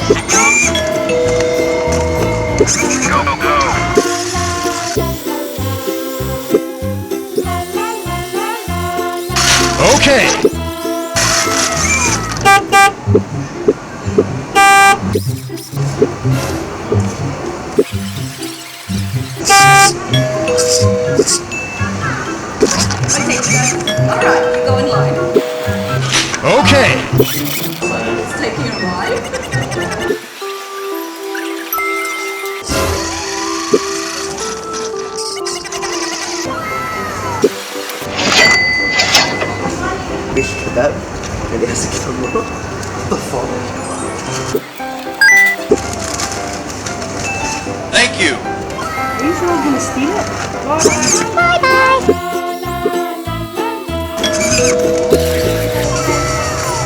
Okay. Alright, you go in line. Okay. It's taking a while. Fish kebab. And it has a camera. What the fuck? Thank you. Are you sure I'm gonna steal it? Bye bye. Bye bye.